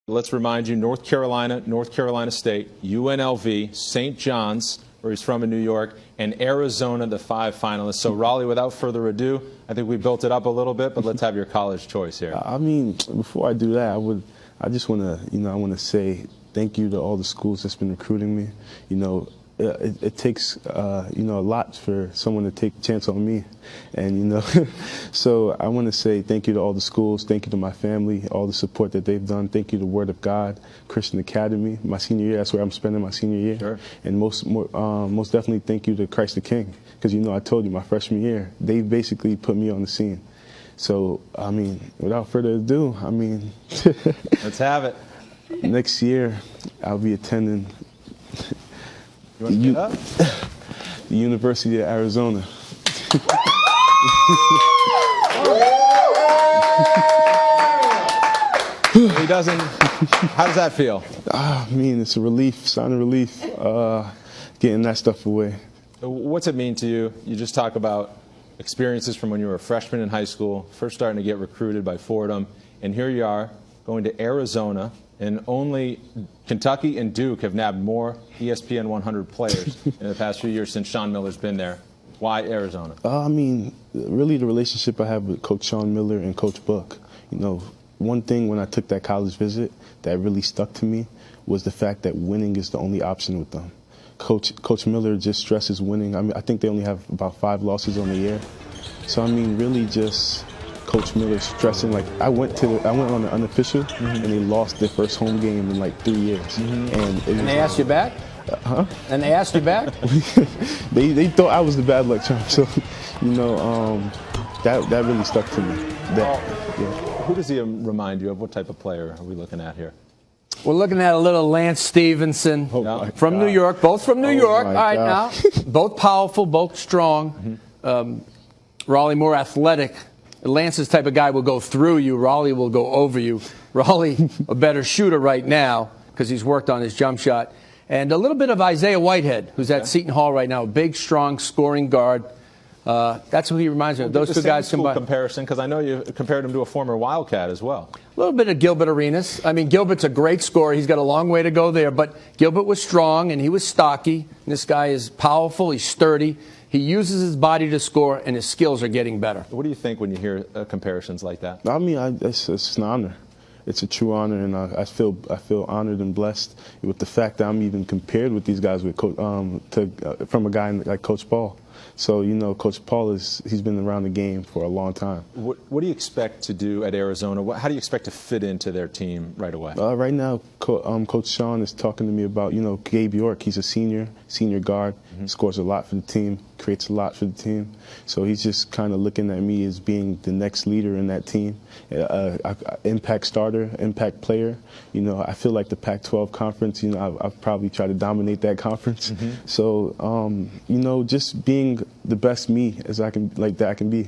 Let's remind you, North Carolina State, UNLV, St. John's, where he's from in New York, and Arizona, the 5 finalists. So, Rawle, without further ado, I think we built it up a little bit, but let's have your college choice here. I mean, before I do that, I just want to, I want to say thank you to all the schools that's been recruiting me. It takes, a lot for someone to take a chance on me. And, so I want to say thank you to all the schools. Thank you to my family, all the support that they've done. Thank you to Word of God, Christian Academy, my senior year. That's where I'm spending my senior year. Sure. And most definitely thank you to Christ the King. Because, I told you my freshman year, they basically put me on the scene. So, I mean, without further ado, let's have it. Next year, I'll be attending You want to get up? the University of Arizona. He doesn't. How does that feel? I mean, it's a relief, sign of relief, getting that stuff away. What's it mean to you? You just talk about experiences from when you were a freshman in high school, first starting to get recruited by Fordham, and here you are going to Arizona, and only Kentucky and Duke have nabbed more ESPN 100 players in the past few years since Sean Miller's been there. Why Arizona? I mean, really the relationship I have with Coach Sean Miller and Coach Book. One thing when I took that college visit that really stuck to me was the fact that winning is the only option with them. Coach Miller just stresses winning. I mean, I think they only have about 5 losses on the year. So, I mean, really just Coach Miller stressing, like I went on the unofficial, and they lost their first home game in like 3 years. And they asked you back? Huh? And they asked you back? they thought I was the bad luck charm. So, that really stuck to me. Who does he remind you of? What type of player are we looking at here? We're looking at a little Lance Stevenson from New York, both from New York. All right, now, both powerful, both strong. Rawle more athletic. Lance's type of guy will go through you. Rawle will go over you. Rawle, a better shooter right now because he's worked on his jump shot. And a little bit of Isaiah Whitehead, who's at Seton Hall right now, a big, strong, scoring guard. That's who he reminds me of. Those two guys combined. Comparison, because I know you compared him to a former Wildcat as well. A little bit of Gilbert Arenas. I mean, Gilbert's a great scorer. He's got a long way to go there. But Gilbert was strong, and he was stocky. And this guy is powerful. He's sturdy. He uses his body to score, and his skills are getting better. What do you think when you hear comparisons like that? I mean, it's an honor. It's a true honor, and I feel honored and blessed with the fact that I'm even compared with these guys from a guy like Coach Paul. So, Coach Paul he's been around the game for a long time. What do you expect to do at Arizona? How do you expect to fit into their team right away? Right now, Coach Sean is talking to me about, Gabe York. He's a senior guard, scores a lot for the team, creates a lot for the team. So he's just kind of looking at me as being the next leader in that team, impact starter, impact player. I feel like the Pac-12 conference, I'll probably try to dominate that conference. So, just being the best me as I can be.